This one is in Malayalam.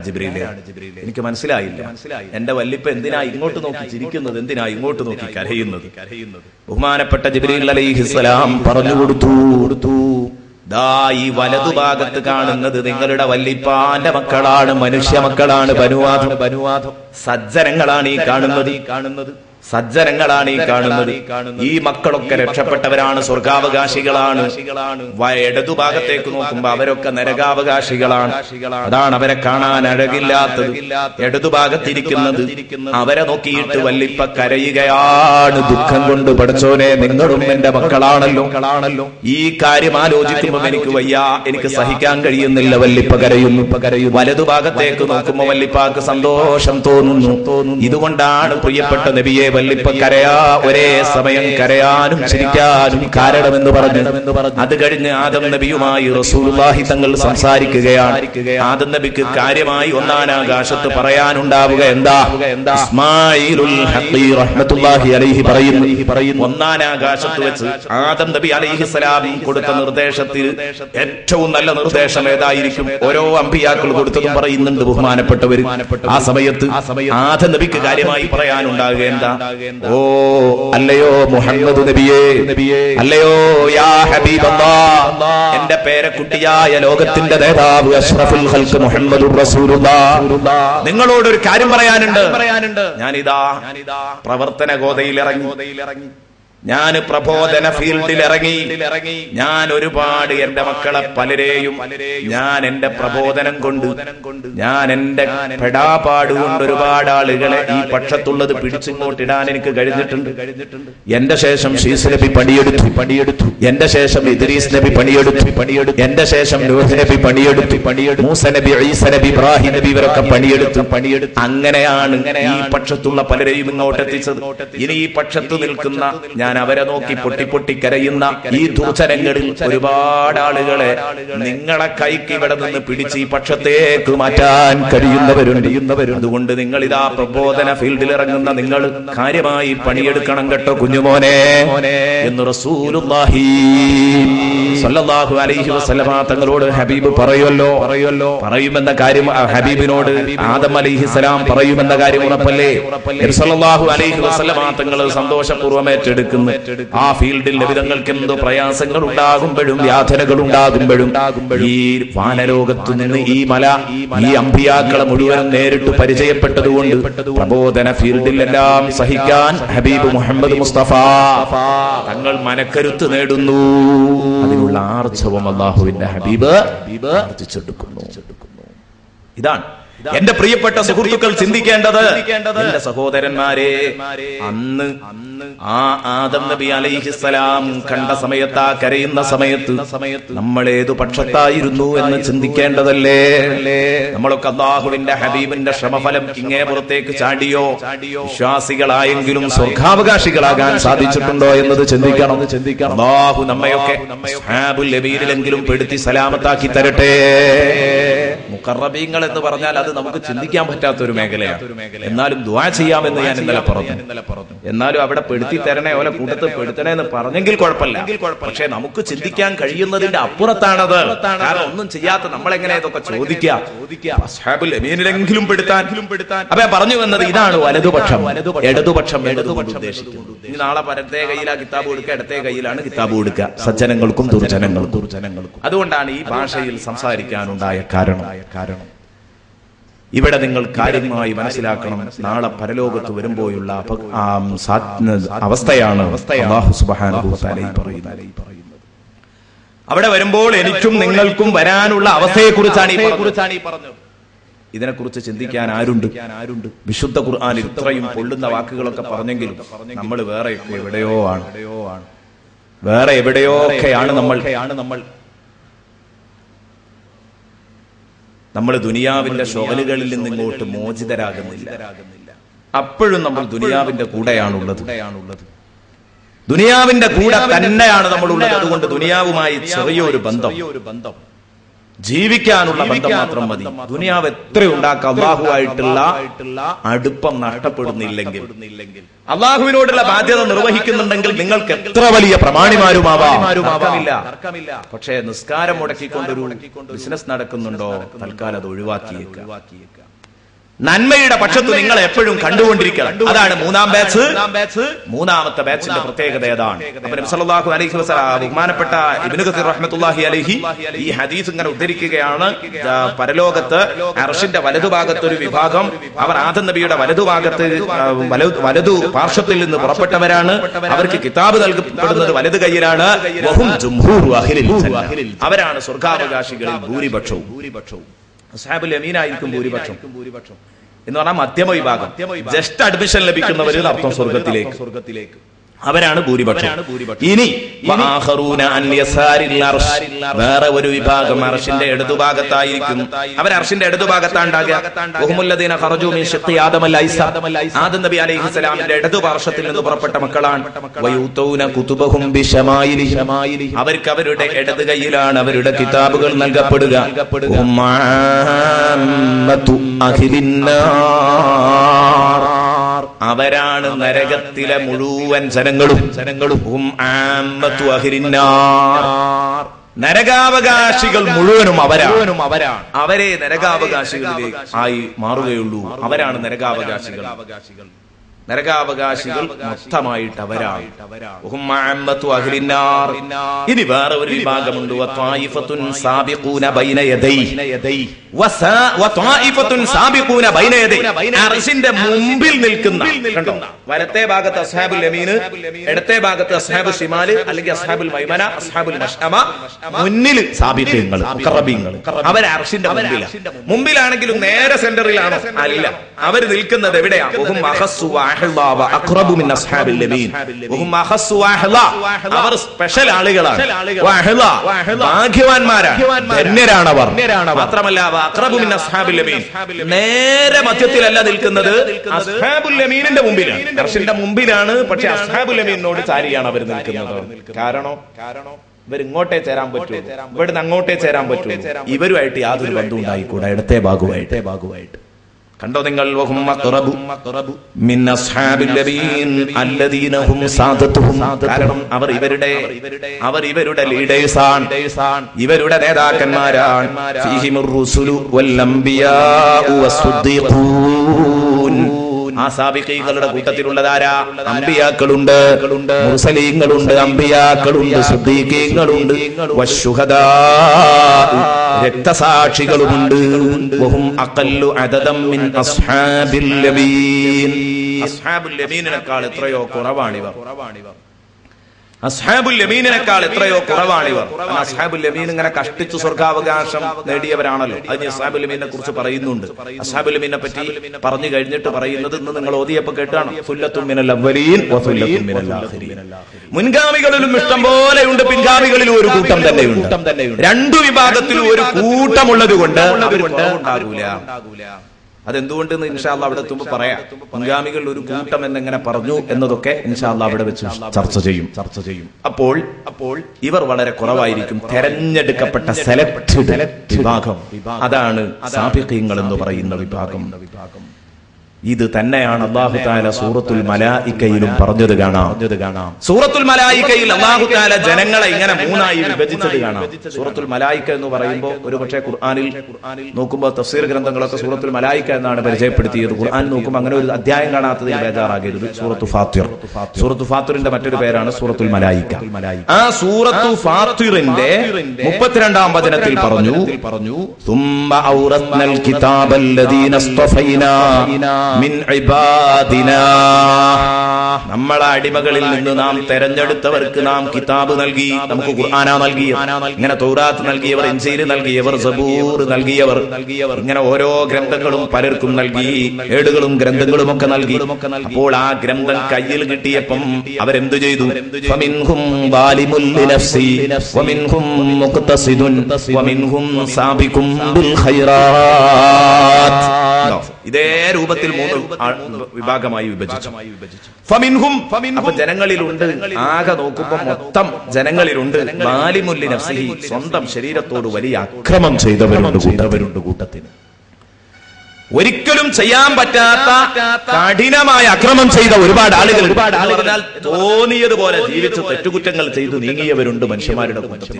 ജിബ്രീലേ, എനിക്ക് മനസ്സിലായില്ല. എന്റെ വല്ലിപ്പ എന്തിനാ ഇങ്ങോട്ട് നോക്കി ചിരിക്കുന്നത്, എന്തിനാ ഇങ്ങോട്ട് നോക്കി കരയുന്നത്? ബഹുമാനപ്പെട്ട ജിബ്രീൽ അലൈഹിസ്സലാം പറഞ്ഞു കൊടുത്തു, ദാ ഈ വലതുഭാഗത്ത് കാണുന്നത് നിങ്ങളുടെ വല്ലിപ്പാന്റെ മക്കളാണ്, മനുഷ്യ മക്കളാണ്, ബനുവാദം സജ്ജനങ്ങളാണ് ഈ കാണുന്നത്. സജ്ജനങ്ങളാണ് ഈ കാണുന്നത്. ഈ മക്കളൊക്കെ രക്ഷപ്പെട്ടവരാണ്, സ്വർഗാവകാശികളാണ്. ഇടതുഭാഗത്തേക്ക് നോക്കുമ്പോ അവരൊക്കെ നരകാവകാശികളാണ്. അതാണ് അവരെ കാണാൻ അഴകില്ലാത്തത്. ഇടതുഭാഗത്തിരിക്കുന്നത് അവരെ നോക്കിയിട്ട് വല്ലിപ്പ കരയുകയാണ് ദുഃഖം കൊണ്ട്. പഠിച്ചോനെ, നിങ്ങളും എന്റെ മക്കളാണല്ലോ. ഈ കാര്യം ആലോചിക്കുമ്പോൾ എനിക്ക് വയ്യ, എനിക്ക് സഹിക്കാൻ കഴിയുന്നില്ല. വല്ലിപ്പ കരയുന്നു. വലതുഭാഗത്തേക്ക് നോക്കുമ്പോ വല്ലിപ്പാക്ക് സന്തോഷം തോന്നുന്നു. ഇതുകൊണ്ടാണ് പ്രിയപ്പെട്ട നബിയെ വല്ലിപ്പ ഒരേ സമയം കരയാനും ചിരിക്കാനും കാരണമെന്ന് പറഞ്ഞു. അത് കഴിഞ്ഞ് ആദം നബിയുമായി റസൂലുള്ളാഹി തങ്ങൾ സംസാരിക്കുകയാണ്. ആദം നബിക്ക് കാര്യമായി ഒന്നാനാകാശത്ത് പറയാനുണ്ടാവുക എന്താ? ഇസ്മാഈലുൽ ഹഖീ റഹ്മത്തുള്ളാഹി അലൈഹി പറയുന്നു, ഒന്നാനാകാശത്ത് വെച്ച് ആദം നബി അലൈഹിസ്സലാം കൊടുത്ത നിർദ്ദേശത്തിൽ ഏറ്റവും നല്ല നിർദ്ദേശം ഏതായിരിക്കും? ഓരോ അമ്പിയാക്കൾ കൊടുത്തതും പറയുന്നുണ്ട് ബഹുമാനപ്പെട്ടവർ. ആ സമയത്ത് ആദം നബിക്ക് കാര്യമായി പറയാനുണ്ടാകുക എന്താ? ഓ അല്ലയോ മുഹമ്മദ് നബിയേ, അല്ലയോ യാ ഹബീബല്ലാഹ്, എന്റെ പേരക്കുട്ടിയായ ലോകത്തിന്റെ നേതാവ് അഷ്റഫുൽ ഖൽഖ് മുഹമ്മദുർ റസൂലുള്ളാഹ്, നിങ്ങളോടൊരു കാര്യം പറയാനുണ്ട്. ഞാനിതാ പ്രവർത്തന ഗോതയിൽ ഇറങ്ങി, ഞാൻ പ്രബോധന ഫീൽഡിൽ ഇറങ്ങി. ഞാൻ ഒരുപാട് എന്റെ മക്കളെ പലരെയും ഞാൻ എന്റെ പ്രബോധനം കൊണ്ട്, ഞാൻ എന്റെ പെടാപാട് കൊണ്ട് ഒരുപാട് ആളുകളെ ഈ പക്ഷത്തുള്ളത് പിടിച്ചിങ്ങോട്ടിടാൻ എനിക്ക് കഴിഞ്ഞിട്ടുണ്ട്. എന്റെ ശേഷം ശീസ് നബി പണിയെടുത്തു. എന്റെ ശേഷം ഇദ്രീസ് നബി പണിയെടുത്തു. എന്റെ ശേഷം നൂഹ് നബി പണിയെടുത്തു. മൂസ നബി, ഈസ നബി, ഇബ്രാഹിം നബി ഇവരൊക്കെ പണിയെടുത്തു. അങ്ങനെയാണ് ഈ പക്ഷത്തുള്ള പലരെയും ഇങ്ങോട്ടെത്തിച്ചത്. ഇനി ഈ പക്ഷത്ത് നിൽക്കുന്ന ഞാൻ അവരെ നോക്കി പൊട്ടി കരയുന്ന ഈ ദുർജനങ്ങളിൽ ഒരുപാട് ആളുകളെ നിങ്ങളെ കൈക്ക് ഇവിടെ നിന്ന് പിടിച്ച് ഈ പക്ഷത്തേക്ക് മാറ്റാൻ കഴിയുന്നവരുണ്ട്. അതുകൊണ്ട് നിങ്ങൾ ഇതാ പ്രബോധന ഫീൽഡിൽ ഇറങ്ങുന്ന നിങ്ങൾ കാര്യമായി പണിയെടുക്കണം കേട്ടോ കുഞ്ഞുമോനെ എന്ന് റസൂലുള്ളാഹി സ്വല്ലല്ലാഹു അലൈഹി വസല്ലമ തങ്ങളോട് ഹബീബ് പറയുമെന്ന കാര്യം ഹബീബിനോട് ആദം അലൈഹിസ്സലാം പറയുമെന്ന കാര്യം ഉറപ്പല്ലേ? നബി സ്വല്ലല്ലാഹു അലൈഹി വസല്ലമ തങ്ങൾ സന്തോഷപൂർവ്വം ഏറ്റെടുക്കുന്നു. ആ ഫീൽഡിൽ നബിതങ്ങൾക്ക് എന്തോ പ്രയാസങ്ങൾ ഉണ്ടാകുമ്പോഴും യാതനകൾ ഉണ്ടാകുമ്പോഴും ഈ വാനലോകത്തു നിന്ന് ഈ മല, ഈ അമ്പിയാക്കളെ മുഴുവനും നേരിട്ട് പരിചയപ്പെട്ടതുകൊണ്ട് പ്രബോധന ഫീൽഡിൽ എല്ലാം സഹിക്കാൻ ഹബീബ് മുഹമ്മദ് മുസ്തഫ തങ്ങൾ മനക്കരുത്ത് നേടുന്നു. അതിനുള്ള ആർജവം അല്ലാഹുവിന്റെ ഹബീബ് ആർജിച്ചെടുക്കുന്നു. ഇതാണ് എന്റെ പ്രിയപ്പെട്ട സുഹൃത്തുക്കൾ ചിന്തിക്കേണ്ടത്. എന്റെ സഹോദരന്മാരെ, അന്ന് ആ ആദം നബി അലൈഹിസ്സലാം കണ്ട സമയത്ത്, കരയുന്ന സമയത്ത് നമ്മൾ ഏതു പക്ഷത്തായിരുന്നു എന്ന് ചിന്തിക്കേണ്ടതല്ലേ? നമ്മളൊക്കെ അല്ലാഹുവിന്റെ ഹബീബിന്റെ ശ്രമഫലം ഇങ്ങേ പുറത്തേക്ക് ചാടിയോ? വിശ്വാസികളായെങ്കിലും സ്വർഗാവകാശികളാകാൻ സാധിച്ചിട്ടുണ്ടോ എന്നത് ചിന്തിക്കണം. അല്ലാഹു നമ്മയൊക്കെ അസ്ഹാബുൽ ലബീനിലെങ്കിലും പെടുത്തി സലാമത്താക്കി തരട്ടെ. മുഖറബീങ്ങൾ എന്ന് പറഞ്ഞാൽ അത് നമുക്ക് ചിന്തിക്കാൻ പറ്റാത്ത ഒരു മേഖലയാണ്. എന്നാലും ദുആ ചെയ്യാമെന്ന് ഞാൻ ഇന്നലെ പറഞ്ഞു. എന്നാലും അവിടെ പെടുത്തി തരണേ, ഓലെ കൂട്ടത്തിൽ പെടുത്തണേ എന്ന് പറഞ്ഞെങ്കിൽ കുഴപ്പമില്ല. പക്ഷെ നമുക്ക് ചിന്തിക്കാൻ കഴിയുന്നതിന്റെ അപ്പുറത്താണത്. കാരണം ഒന്നും ചെയ്യാത്ത നമ്മളെങ്ങനെ ഇതൊക്കെ ചോദിക്കുക? അസ്ഹാബുൽ യമീനിലെങ്കിലും പെടുത്താൻ. അപ്പൊ പറഞ്ഞു വന്നത് ഇതാണ് വലതുപക്ഷം, ഇടതുപക്ഷം ഉദ്ദേശിക്കുന്നത്. ഇനി നാളെ വലത്തേ കയ്യിലാ കിതാബ് കൊടുക്കുക, ഇടത്തേ കയ്യിലാണ് കിതാബ് കൊടുക്കുക, സജ്ജനങ്ങൾക്കും ദുർജനങ്ങൾക്കും. അതുകൊണ്ടാണ് ഈ ഭാഷയിൽ സംസാരിക്കാനുണ്ടായ കാരണം. ഇവിടെ നിങ്ങൾ കാര്യമായി മനസ്സിലാക്കണം. നാളെ പരലോകത്ത് വരുമ്പോഴുള്ള അവസ്ഥയാണ് അല്ലാഹു സുബ്ഹാനഹു വ തആല പറയുന്നത്. അവിടെ വരുമ്പോൾ എനിക്കും നിങ്ങൾക്കും വരാനുള്ള അവസ്ഥയെക്കുറിച്ചാണ് ഈ പറഞ്ഞത്. ഇതിനെക്കുറിച്ച് ചിന്തിക്കാൻ ആരുണ്ട്? വിശുദ്ധ ഖുർആനിൽ ഇത്രയും പൊള്ളുന്ന വാക്കുകളൊക്കെ പറഞ്ഞെങ്കിലും നമ്മൾ വേറെ എവിടെയൊക്കെയാണ് നമ്മൾ ദുനിയാവിന്റെ ശോഭലുകളിൽ നിന്ന് ഇങ്ങോട്ട് മോചിതരാകുന്നില്ല. അപ്പോഴും നമ്മൾ ദുനിയാവിന്റെ കൂടെയാണുള്ളത്. ദുനിയാവിന്റെ കൂടെ തന്നെയാണ് നമ്മളുള്ളത്. അതുകൊണ്ട് ദുനിയാവുമായി ചെറിയൊരു ബന്ധം, ജീവിക്കാനുള്ള ബന്ധം മാത്രം മതി. ദുനിയാവ് എത്ര ഉണ്ടാക്കുക, അള്ളാഹുവായിട്ടുള്ള അടുപ്പം നഷ്ടപ്പെടുന്നില്ലെങ്കിൽ, അള്ളാഹുവിനോടുള്ള ബാധ്യത നിർവഹിക്കുന്നുണ്ടെങ്കിൽ നിങ്ങൾക്ക് എത്ര വലിയ പ്രമാണിമാരുമാവാം. പക്ഷേ നിസ്കാരം മുടക്കിക്കൊണ്ടൊരു ബിസിനസ് നടക്കുന്നുണ്ടോ, തൽക്കാലം അത് ഒഴിവാക്കിയേക്കുക. നന്മയുടെ പക്ഷത്ത് നിങ്ങൾ എപ്പോഴും കണ്ടുകൊണ്ടിരിക്കണം. അതാണ് മൂന്നാമത്തെ ബാച്ചിന്റെ പ്രത്യേകത. ഏതാണ്? നബി സല്ലല്ലാഹു അലൈഹി വസല്ലം ബഹുമാനപ്പെട്ട ഇബ്നു കസീർ റഹ്മത്തുള്ളാഹി അലൈഹി ഈ ഹദീസ് ഇങ്ങനെ ഉദ്ധരിക്കുകയാണ്. പരലോകത്ത് അർശിന്റെ വലതുഭാഗത്ത് ഒരു വിഭാഗം, അവർ ആദം നബിയുടെ വലതു പാർശ്വത്തിൽ നിന്ന് പുറപ്പെട്ടവരാണ്. അവർക്ക് കിതാബ് നൽകപ്പെടുന്നത് വലതു കൈയിലാണ്. വഹും ജുംഹൂറു അഹ്ലിൽ ജന്ന, അവരാണ് സ്വർഗ്ഗാവകാശികളിൽ ഭൂരിപക്ഷവും. അസ്ഹാബുൽ യമീനായിരിക്കും ഭൂരിപക്ഷം എന്ന് പറഞ്ഞാൽ മധ്യമ വിഭാഗം, ജസ്റ്റ് അഡ്മിഷൻ ലഭിക്കുന്നവർ അർത്ഥം സ്വർഗത്തിലേക്ക്, അവരാണ് ഭൂരിപക്ഷം. ഇനി വേറെ ഒരു വിഭാഗം അർശിന്റെ ഇടതുഭാഗത്തായിരിക്കും. അവർ അർശിന്റെ ഇടതുഭാഗത്താണ്ടാകുക. ആദം നബി അലൈഹിസ്സലാമിന്റെ ഇടതുപാർശ്വത്തിൽ നിന്ന് പുറപ്പെട്ട മക്കളാണ്. അവർക്ക് അവരുടെ ഇടത് കൈയിലാണ് അവരുടെ കിതാബുകൾ നൽകപ്പെടുക. അവരാണ് നരകത്തിലെ മുഴുവൻ ജനങ്ങളും. നരകാവകാശികൾ മുഴുവനും അവരാണ്. അവരെ നരകാവകാശികളിലേക്ക് ആയി മാറുകയുള്ളൂ. അവരാണ് നരകാവകാശികൾ. മൊത്തമായിട്ട് അവരാണ്. ഇനി വേറെ ഒരു വിഭാഗമുണ്ട്. അർശിന്റെ മുമ്പിൽ നിൽക്കുന്ന, കണ്ടോ, വലത്തെ ഭാഗത്ത് അസ്ഹാബുൽ യമീന്, ഇടത്തെ ഭാഗത്ത് അസ്ഹാബുൽ ശിമാല് അല്ലെങ്കിൽ അസ്ഹാബുൽ മൈമന, അസ്ഹാബുൽ മഷ്അമ, മുന്നിൽ സാബിഖീങ്ങൾ, മുഖറബീങ്ങൾ. അവർ അർശിന്റെ മുമ്പിലാണെങ്കിലും നേരെ സെന്ററിലാണോ? അല്ല, അവർ നിൽക്കുന്നത് എവിടെയാണ്? അവർ സ്പെഷ്യൽ ആളുകളാണ്, ഭാഗ്യവാന്മാരാണ്, ധന്യരാണവർ. മാത്രമല്ല നേരെ മധ്യത്തിലല്ല നിൽക്കുന്നത്, അസ്ഹാബുൽ യമീനിന്റെ മുമ്പിലാണ്, അർശിന്റെ മുമ്പിലാണ്. പക്ഷെ അസ്ഹാബുൽ യമീനോട് ചാരിയാണ് അവർ നിൽക്കുന്നത്. കാരണം ഇവരിങ്ങോട്ടേ ചേരാൻ പറ്റൂ, ഇവിടുന്ന് അങ്ങോട്ടേ ചേരാൻ പറ്റൂ. ഇവരുമായിട്ട് യാതൊരു ബന്ധം ഉണ്ടായിക്കൂടാ, ഇടത്തെ ഭാഗമായിട്ട്. കണ്ടോ നിങ്ങൾ? കാരണം അവർ ഇവരുടെ ലീഡേഴ്സാണ്, ഇവരുടെ നേതാക്കന്മാരാണ്. ആ സാബിഖീങ്ങളുടെ കൂട്ടത്തിലുള്ളതാരാ? അംബിയാക്കളുണ്ട്, മുർസലീങ്ങളുണ്ട്, അംബിയാക്കളുണ്ട്, സിദ്ദീഖീങ്ങളുണ്ട്, വശുഹദാ, രക്തസാക്ഷികളുമുണ്ട്. വഹും അഖല്ലു അദദൻ മിൻ അസ്ഹാബിൽ യമീൻ. അസ്ഹാബുൽ യമീനിനേക്കാൾ എത്രയോ കുറവാണിവർ. അസ്ഹാബുൽ യമീനിനേക്കാൾ എത്രയോ കുറവാണിവർ. അസ്ഹാബുൽ യമീൻ ഇങ്ങനെ കഷ്ടിച്ചു സ്വർഗാവകാശം നേടിയവരാണല്ലോ. അതിന് അസ്ഹാബുൽ യമീനെ കുറിച്ച് പറയുന്നുണ്ട്. അസ്ഹാബുൽ യമീനെ പറ്റി പറഞ്ഞു കഴിഞ്ഞിട്ട് പറയുന്നത് ഇന്ന് നിങ്ങൾ ഓതിയപ്പോ കേട്ടാണ്. സുല്ലത്തും മിനൽ അവ്വലീൻ വസുല്ലത്തും മിനൽ ആഖിരീൻ. മുൻഗാമികളിലും ഇഷ്ടം പോലെയുണ്ട്, പിൻഗാമികളിലും ഒരു കൂട്ടം തന്നെയുണ്ട്. രണ്ടു വിഭാഗത്തിലും ഒരു കൂട്ടമുള്ളത് കൊണ്ട് ഉണ്ടാകൂല. അതെന്തുകൊണ്ടെന്ന് ഇൻഷാ അല്ലാഹ് അവിടെ എത്തുമ്പോൾ പറയാം. മുൻഗാമികളിൽ ഒരു കൂട്ടം എന്നെങ്ങനെ പറഞ്ഞു എന്നതൊക്കെ ഇൻഷാ അല്ലാഹ് അവിടെ വെച്ച് ചർച്ച ചെയ്യും. അപ്പോൾ ഇവർ വളരെ കുറവായിരിക്കും. തെരഞ്ഞെടുക്കപ്പെട്ട സെലക്ടഡ് വിഭാഗം, അതാണ് സാബിഖീങ്ങൾ എന്ന് പറയുന്ന വിഭാഗം. ഇത് തന്നെയാണ് അല്ലാഹു തആല സൂറത്തുൽ മലായികയിലും പറഞ്ഞത് കാണാം. സൂറത്തുൽ മലായികയിൽ അല്ലാഹു തആല ജനങ്ങളെ ഇങ്ങനെ മൂന്നായി വിഭജിച്ചത് കാണാം. സൂറത്തുൽ മലായിക എന്ന് പറയുമ്പോൾ ഒരുപക്ഷെ ഖുർആനിൽ നോക്കുമ്പോൾ തഫ്സീർ ഗ്രന്ഥങ്ങളൊക്കെ സൂറത്തുൽ മലായിക എന്നാണ് പരിചയപ്പെടുത്തിയത്. ഖുർആൻ നോക്കുമ്പോൾ അങ്ങനെ ഒരു അധ്യായം കാണാത്തതിൽ ബേജാറാകരുത്. സൂറത്തു ഫാത്തിർ, സൂറത്തു ഫാത്തിറിന്റെ മറ്റൊരു പേരാണ് സൂറത്തുൽ മലായിക. ആ സൂറത്തു ഫാത്തിറിന്റെ 32-ാം വചനത്തിൽ പറഞ്ഞു, സുമ്മ ഔറത്നൽ കിതാബല്ലദീന ഇസ്തഫൈനാ മിൻ ഇബാദിനാ, നമ്മളെ അടിമകളിൽ നിന്ന് നാം തെരഞ്ഞെടുത്തവർക്ക് നാം കിതാബ് നൽകി. നമുക്ക് ഖുർആനാ നൽകിയത്, ഇങ്ങനെ തൗറാത്ത് നൽകിയവർ, ഇൻജീൽ നൽകിയവർ, സബൂർ നൽകിയവർ, ഇങ്ങനെ ഓരോ ഗ്രന്ഥങ്ങളും പലർക്കും നൽകി, ഏടുകളും ഗ്രന്ഥങ്ങളും ഒക്കെ നൽകി. അപ്പോൾ ആ ഗ്രന്ഥം കയ്യിൽ കിട്ടിയപ്പം അവരെന്തു ചെയ്തു? ഫമിൻഹും വാലിമുൽ ലിനഫ്സി വമിൻഹും മുഖ്തസിദുൻ വമിൻഹും സാബിഖും ബിൽ ഖൈറാത്ത്. ഇതേ രൂപത്തിൽ 3 വിഭാഗമായി വിഭജിച്ചു. ഫമിൻഹും, അപ്പൊ ജനങ്ങളിലുണ്ട്, ആകെ നോക്കുമ്പോൾ മൊത്തം ജനങ്ങളിലുണ്ട് വാലിമുല്ലി നഫ്സിഹി, സ്വന്തം ശരീരത്തോട് വലിയ അക്രമം ചെയ്തവരുണ്ട് കൂട്ടത്തിന്. ഒരിക്കലും ചെയ്യാൻ പറ്റാത്ത കഠിനമായ അക്രമം ചെയ്ത ഒരുപാട് ആളുകൾ തോന്നിയതുപോലെ ജീവിച്ച് തെറ്റുകുറ്റങ്ങൾ ചെയ്തു നീങ്ങിയവരുണ്ട് മനുഷ്യന്മാരുടെ കൂട്ടത്തിൽ.